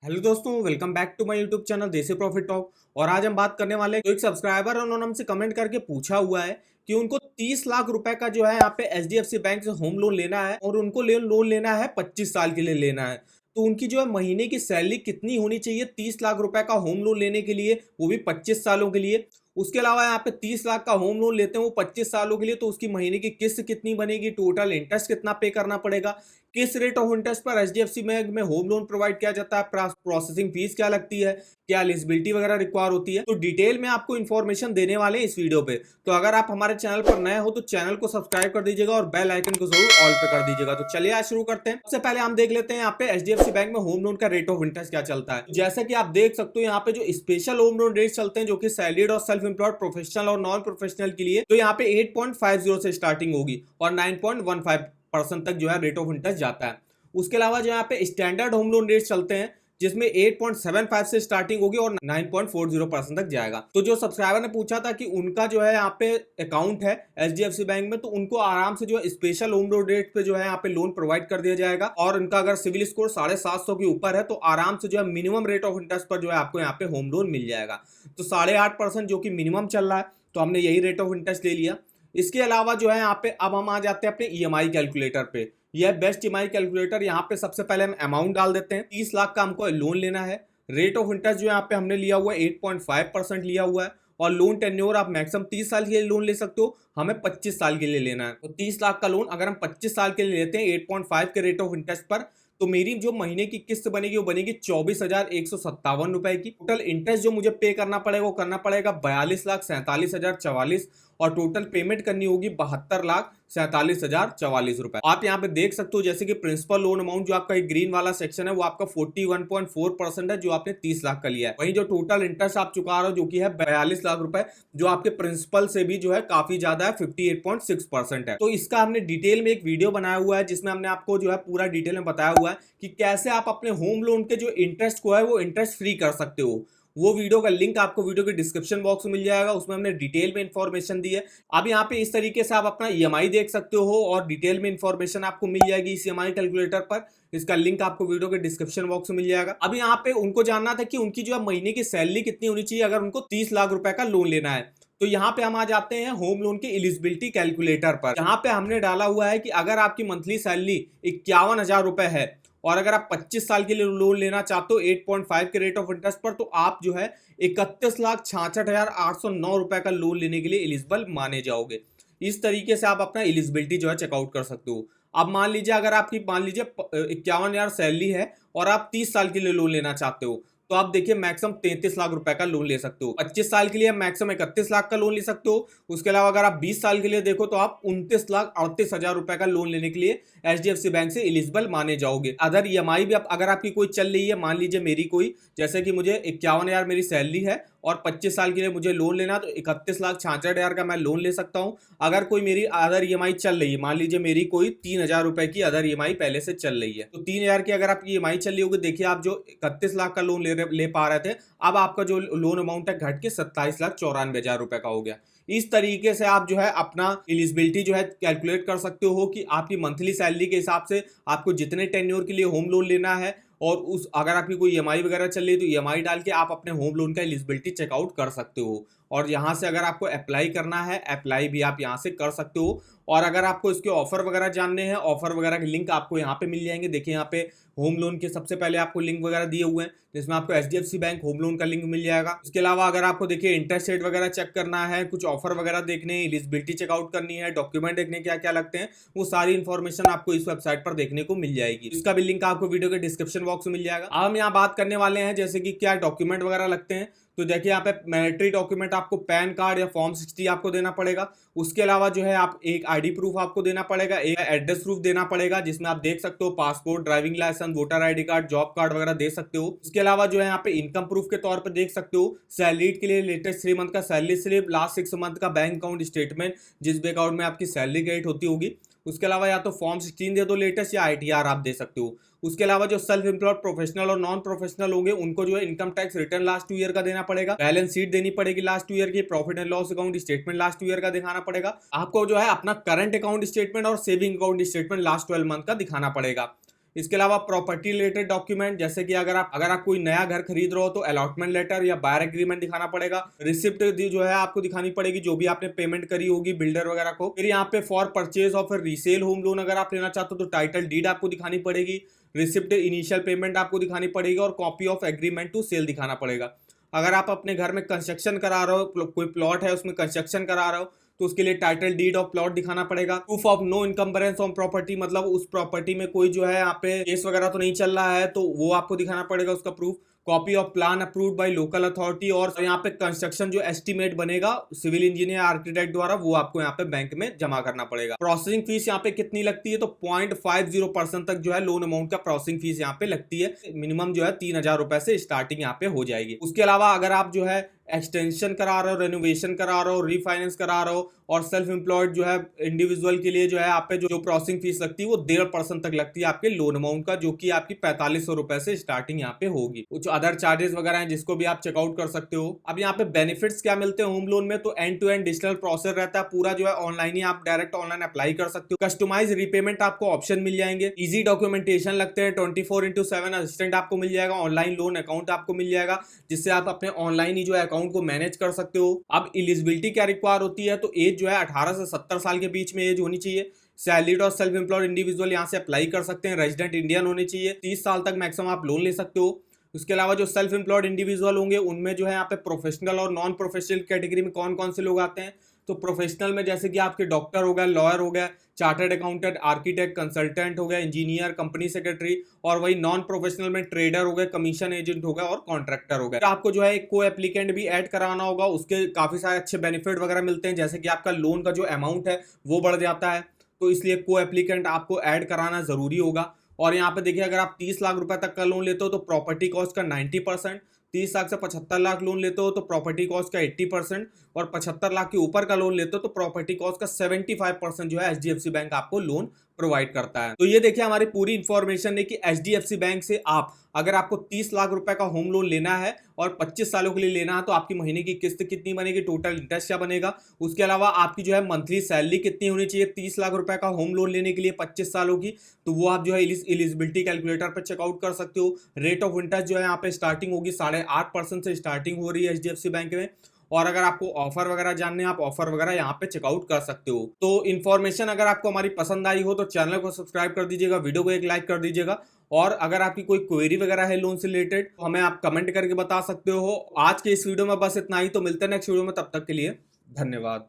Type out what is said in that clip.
Hello दोस्तों, welcome back to my YouTube channel Desi profit talk. और आज हम बात करने वाले हैं, तो एक सब्सक्राइबर है, उन्होंने हमसे कमेंट करके पूछा हुआ है कि उनको 30 लाख रुपए का जो है यहाँ पे एचडीएफसी बैंक से होम लोन लेना है और उनको लोन लेना है 25 साल के लिए लेना है। तो उनकी जो है महीने की सैलरी कितनी होनी चाहिए 30 लाख रुपए का होम लोन लेने के लिए, वो भी 25 सालों के लिए। उसके अलावा यहाँ पे 30 लाख का होम लोन लेते हैं वो 25 सालों के लिए, तो उसकी महीने की किस्त कितनी बनेगी, टोटल इंटरेस्ट कितना पे करना पड़ेगा, किस रेट ऑफ इंटरेस्ट पर एचडीएफसी बैंक में होम लोन प्रोवाइड किया जाता है, प्रोसेसिंग फीस क्या लगती है, क्या एलिजिबिलिटी वगैरह रिक्वायर होती है, तो डिटेल में आपको इन्फॉर्मेशन देने वाले हैं इस वीडियो पे। तो अगर आप हमारे चैनल पर नए हो तो चैनल को सब्सक्राइब कर दीजिएगा और बेल आइकन को जरूर ऑल पे कर दीजिएगा। तो चलिए आज शुरू करते हैं। सबसे पहले हम देख लेते हैं यहाँ पे एचडीएफसी बैंक में होम लोन का रेट ऑफ इंटरेस्ट क्या चलता है। जैसा कि आप देख सकते हो यहाँ पे जो स्पेशल होम लोन रेट चलते हैं, जो कि सैलरीड और सेल्फ एम्प्लॉयड प्रोफेशनल और नॉन प्रोफेशनल के लिए, तो यहाँ पे 8.50 से स्टार्टिंग होगी और 9.15% तक जो है रेट ऑफ इंटरेस्ट जाता है। उसके अलावा जो यहाँ पे स्टैंडर्ड होम लोन रेट चलते हैं, जिसमें 8.75 से स्टार्टिंग होगी और 9.40% तक जाएगा। तो जो सब्सक्राइबर ने पूछा था कि उनका जो है यहाँ पे अकाउंट है एचडीएफसी बैंक में, तो उनको आराम से जो है स्पेशल होम लोन रेट पे जो है यहाँ पे लोन प्रोवाइड कर दिया जाएगा। और उनका अगर सिविल स्कोर 750 के ऊपर है तो आराम से जो है मिनिमम रेट ऑफ इंटरेस्ट पर जो है आपको यहाँ पे होम लोन मिल जाएगा। तो 8.5% जो कि मिनिमम चल रहा है, तो हमने यही रेट ऑफ इंटरेस्ट ले लिया। इसके अलावा जो है यहाँ पे अब हम आ जाते हैं अपने ईएमआई कैलकुलेटर पे। यह बेस्ट ईएमआई कैलकुलेटर। यहाँ पे सबसे पहले हम अमाउंट डाल देते हैं, 30 लाख का हमको लोन लेना है। रेट ऑफ इंटरेस्ट जो यहाँ पे हमने लिया हुआ है 8.5% लिया हुआ है। और लोन टेन्योर आप मैक्सिमम 30 साल के लिए लोन ले सकते हो, हमें 25 साल के लिए लेना है। तो 30 लाख का लोन अगर हम 25 साल के लिए लेते हैं 8.5 के रेट ऑफ इंटरेस्ट पर, तो मेरी जो महीने की किस्त बनेगी वो बनेगी 24,157 रुपए की। टोटल इंटरेस्ट जो मुझे पे करना पड़ेगा वो करना पड़ेगा 42,47,044 और टोटल पेमेंट करनी होगी 72,47,044 रुपए। आप यहाँ पे देख सकते हो जैसे कि प्रिंसिपल लोन अमाउंट जो आपका एक ग्रीन वाला सेक्शन है वो आपका 41.4% है, जो आपने 30 लाख का लिया है। वहीं जो टोटल इंटरेस्ट आप चुका रहे हो जो कि है 42 लाख रुपए, जो आपके प्रिंसिपल से भी जो है काफी ज्यादा है, 58.6% है। तो इसका हमने डिटेल में एक वीडियो बनाया हुआ है जिसमें हमने आपको जो है पूरा डिटेल में बताया हुआ है कि कैसे आप अपने होम लोन के जो इंटरेस्ट को है वो इंटरेस्ट फ्री कर सकते हो। वो वीडियो का लिंक आपको वीडियो के डिस्क्रिप्शन बॉक्स में मिल जाएगा, उसमें हमने डिटेल में इंफॉर्मेशन दी है। अब यहाँ पे इस तरीके से आप अपना ईएमआई देख सकते हो और डिटेल में इंफॉर्मेशन आपको मिल जाएगी इस ईएमआई कैलकुलेटर पर। इसका लिंक आपको वीडियो के डिस्क्रिप्शन बॉक्स में मिल जाएगा। अब यहाँ पे उनको जानना था कि उनकी जो है महीने की सैलरी कितनी होनी चाहिए अगर उनको 30 लाख रुपए का लोन लेना है। तो यहाँ पे हम आ जाते हैं होम लोन के एलिजिबिलिटी कैलकुलेटर पर। यहाँ पे हमने डाला हुआ है कि अगर आपकी मंथली सैलरी 51,000 रुपए है और अगर आप 25 साल के लिए लोन लेना चाहते हो 8.5 के रेट ऑफ इंटरेस्ट पर, तो आप जो है 31,66,809 रुपए का लोन लेने के लिए एलिजिबल माने जाओगे। इस तरीके से आप अपना एलिजिबिलिटी जो है चेकआउट कर सकते हो। अब मान लीजिए अगर आपकी 51,000 सैलरी है और आप 30 साल के लिए लोन लेना चाहते हो, तो आप देखिए मैक्सिमम 33 लाख रुपए का लोन ले सकते हो। 25 साल के लिए मैक्सिमम 31 लाख का लोन ले सकते हो। उसके अलावा अगर आप 20 साल के लिए देखो तो आप 29,38,000 रुपए का लोन लेने के लिए एचडीएफसी बैंक से एलिजिबल माने जाओगे। अदर ईएमआई भी अगर आपकी कोई चल रही है, मान लीजिए मेरी कोई, जैसे कि मुझे 51,000 मेरी सैलरी है और 25 साल के लिए मुझे लोन लेना, तो 31,66,000 का मैं लोन ले सकता हूं। अगर कोई मेरी अदर ईएमआई चल रही है, मान लीजिए मेरी कोई 3,000 रुपए की अदर ईएमआई पहले से चल रही है, तो 3,000 की अगर आपकी ईएमआई चल रही होगी, देखिए आप जो 31 लाख का लोन ले पा रहे थे, अब आपका जो लोन अमाउंट है घट के 27,94,000 रुपए का हो गया। इस तरीके से आप जो है अपना एलिजिबिलिटी जो है कैलकुलेट कर सकते हो कि आपकी मंथली सैलरी के हिसाब से आपको जितने टेन्योर के लिए होम लोन लेना है, और उस अगर आपकी कोई ईएमआई वगैरह चल रही है तो ईएमआई डाल के आप अपने होम लोन का एलिजिबिलिटी चेकआउट कर सकते हो। और यहाँ से अगर आपको अप्लाई करना है, अप्लाई भी आप यहाँ से कर सकते हो। और अगर आपको इसके ऑफर वगैरह जानने हैं, ऑफर वगैरह के लिंक आपको यहाँ पे मिल जाएंगे। देखिए यहाँ पे होम लोन के सबसे पहले आपको लिंक वगैरह दिए हुए हैं, जिसमें आपको एचडीएफसी बैंक होम लोन का लिंक मिल जाएगा। इसके अलावा अगर आपको देखिए इंटरेस्ट रेट वगैरह चेक करना है, कुछ ऑफर वगैरह देखने, एलिजिबिलिटी चेकआउट करनी है, डॉक्यूमेंट देखने क्या क्या लगते हैं, वो सारी इन्फॉर्मेशन आपको इस वेबसाइट पर देखने को मिल जाएगी। इसका भी लिंक आपको वीडियो के डिस्क्रिप्शन बॉक्स में मिल जाएगा। अब हम यहाँ बात करने वाले हैं जैसे कि क्या डॉक्यूमेंट वगैरह लगते हैं। तो देखिए यहाँ पे मैंडेटरी डॉक्यूमेंट आपको पैन कार्ड या फॉर्म 60 आपको देना पड़ेगा। उसके अलावा जो है आप एक आईडी प्रूफ आपको देना पड़ेगा, एक एड्रेस प्रूफ देना पड़ेगा, जिसमें आप देख सकते हो passport, driving licence, voter ID card, job card वगैरह दे सकते हो। इसके अलावा जो है यहाँ पे इनकम प्रूफ के तौर पर देख सकते हो सैलरी के लिए लेटेस्ट 3 मंथ का सैलरी स्लिप, लास्ट 6 मंथ का बैंक अकाउंट स्टेटमेंट, जिस बैंक अकाउंट में आपकी सैलरी क्रेडिट होती होगी। उसके अलावा या तो फॉर्म 16 दे दो लेटेस्ट, या आईटीआर आप दे सकते हो। उसके अलावा जो सेल्फ एम्प्लॉयड प्रोफेशनल और नॉन प्रोफेशनल होंगे उनको जो है income tax return last 2 year का देना पड़ेगा, बैलेंस शीट देनी पड़ेगी लास्ट 2 ईयर की, profit and loss account statement last 2 year का दिखाना पड़ेगा। आपको जो है अपना करंट अकाउंट स्टेटमेंट और saving account statement last 12 month का दिखाना पड़ेगा। इसके अलावा प्रॉपर्टी रिलेटेड डॉक्यूमेंट, जैसे कि अगर आप कोई नया घर खरीद रहे हो तो अलॉटमेंट लेटर या बायर एग्रीमेंट दिखाना पड़ेगा। रिसिप्ट जो है आपको दिखानी पड़ेगी, जो भी आपने पेमेंट करी होगी बिल्डर वगैरह को। फिर यहाँ पे for purchase of resale home loan अगर आप लेना चाहते हो तो टाइटल डीड आपको दिखानी पड़ेगी, रिसिप्ट इनिशियल पेमेंट आपको दिखानी पड़ेगी और copy of agreement to sale दिखाना पड़ेगा। अगर आप अपने घर में कंस्ट्रक्शन करा रहे हो, कोई प्लॉट है उसमें कंस्ट्रक्शन करा रहे हो, तो उसके लिए टाइटल डीड ऑफ प्लॉट दिखाना पड़ेगा। Proof of no encumbrance on property, मतलब उस प्रॉपर्टी में कोई जो है यहाँ पे केस वगैरह तो नहीं चल रहा है, तो वो आपको दिखाना पड़ेगा उसका proof. Copy of plan approved by local authority, और यहाँ पे कंस्ट्रक्शन जो एस्टीमेट बनेगा सिविल इंजीनियर आर्किटेक्ट द्वारा, वो आपको यहाँ पे बैंक में जमा करना पड़ेगा। प्रोसेसिंग फीस यहाँ पे कितनी लगती है, तो 0.50% तक जो है लोन अमाउंट का प्रोसेसिंग फीस यहाँ पे लगती है। मिनिमम जो है 3,000 रुपए से स्टार्टिंग यहाँ पे हो जाएगी। उसके अलावा अगर आप जो है एक्सटेंशन करा रहे हो, रेनोवेशन करा रहे हो, रीफाइनेंस करा रहे हो, और सेल्फ एम्प्लॉयड जो है इंडिविजुअल के लिए जो है आप पे जो प्रोसेसिंग फीस लगती है वो 1.5% तक लगती है आपके लोन अमाउंट का, जो कि आपकी 4500 रुपए से स्टार्टिंग यहाँ पे होगी। कुछ अदर चार्जेस वगैरह हैं जिसको भी आप चेकआउट कर सकते हो। अब यहाँ पे बेनिफिट्स क्या मिलते हैं होम लोन में, तो end to end digital process रहता है पूरा, जो है ऑनलाइन ही आप डायरेक्ट ऑनलाइन अप्लाई कर सकते हो। कस्टमाइज रीपेमेंट आपको ऑप्शन मिल जाएंगे, इजी डॉक्यूमेंटेशन लगते हैं, 24/7 असिस्टेंट आपको मिल जाएगा, ऑनलाइन लोन अकाउंट आपको मिल जाएगा, जिससे आप अपने ऑनलाइन ही जो है अकाउंट को मैनेज कर सकते हो। अब एलिजिबिलिटी क्या रिक्वायर होती है, तो एज जो है 18 से 70 साल के बीच में एज होनी चाहिए। सैलरीड और सेल्फ एम्प्लॉयड इंडिविजुअल यहाँ से अप्लाई कर सकते हैं। रेजिडेंट इंडियन होने चाहिए। 30 साल तक मैक्सिमम आप लोन ले सकते हो। उसके अलावा जो सेल्फ एम्प्लॉयड इंडिविजुअल होंगे उनमें जो है यहाँ पे प्रोफेशनल और नॉन प्रोफेशनल कैटेगरी में कौन कौन से लोग आते हैं, तो प्रोफेशनल में जैसे कि आपके डॉक्टर हो गया, लॉयर हो गया, चार्टर्ड अकाउंटेंट, आर्किटेक्ट, कंसल्टेंट हो गया, इंजीनियर, कंपनी सेक्रेटरी, और वही नॉन प्रोफेशनल में ट्रेडर हो गया, कमीशन एजेंट हो गया और कॉन्ट्रैक्टर हो गया। आपको जो है एक को एप्लीकेंट भी ऐड कराना होगा, उसके काफी सारे अच्छे बेनिफिट वगैरह मिलते हैं, जैसे कि आपका लोन का जो अमाउंट है वो बढ़ जाता है, तो इसलिए को एप्लीकेंट आपको ऐड कराना जरूरी होगा। और यहाँ पे देखिए अगर आप 30 लाख रुपए तक का लोन लेते हो तो प्रॉपर्टी कॉस्ट का 90%, 30 लाख से 75 लाख लोन लेते हो तो प्रॉपर्टी कॉस्ट का 80%, और 75 लाख के ऊपर का लोन लेते हो तो प्रॉपर्टी कॉस्ट का 75% जो है एचडीएफसी बैंक आपको लोन प्रोवाइड करता है। तो ये देखिए हमारी पूरी इंफॉर्मेशन है कि एचडीएफसी बैंक से आप अगर आपको 30 लाख रुपए का होम लोन लेना है और 25 सालों के लिए लेना है तो आपकी महीने की किस्त कितनी बनेगी, टोटल इंटरेस्ट क्या बनेगा, उसके अलावा आपकी जो है मंथली सैलरी कितनी होनी चाहिए 30 लाख रुपए का होम लोन लेने के लिए 25 सालों की, तो वो आप जो है एलिजिबिलिटी कैलकुलेटर पर चेकआउट कर सकते हो। रेट ऑफ इंटरेस्ट जो है यहाँ पे स्टार्टिंग होगी 8.5% से स्टार्टिंग हो रही है एचडीएफसी बैंक में। और अगर आपको ऑफर वगैरह जानने हैं आप ऑफर वगैरह यहाँ पे चेकआउट कर सकते हो। तो इन्फॉर्मेशन अगर आपको हमारी पसंद आई हो तो चैनल को सब्सक्राइब कर दीजिएगा, वीडियो को एक लाइक कर दीजिएगा, और अगर आपकी कोई क्वेरी वगैरह है लोन से रिलेटेड तो हमें आप कमेंट करके बता सकते हो। आज के इस वीडियो में बस इतना ही, तो मिलते हैं नेक्स्ट वीडियो में, तब तक के लिए धन्यवाद।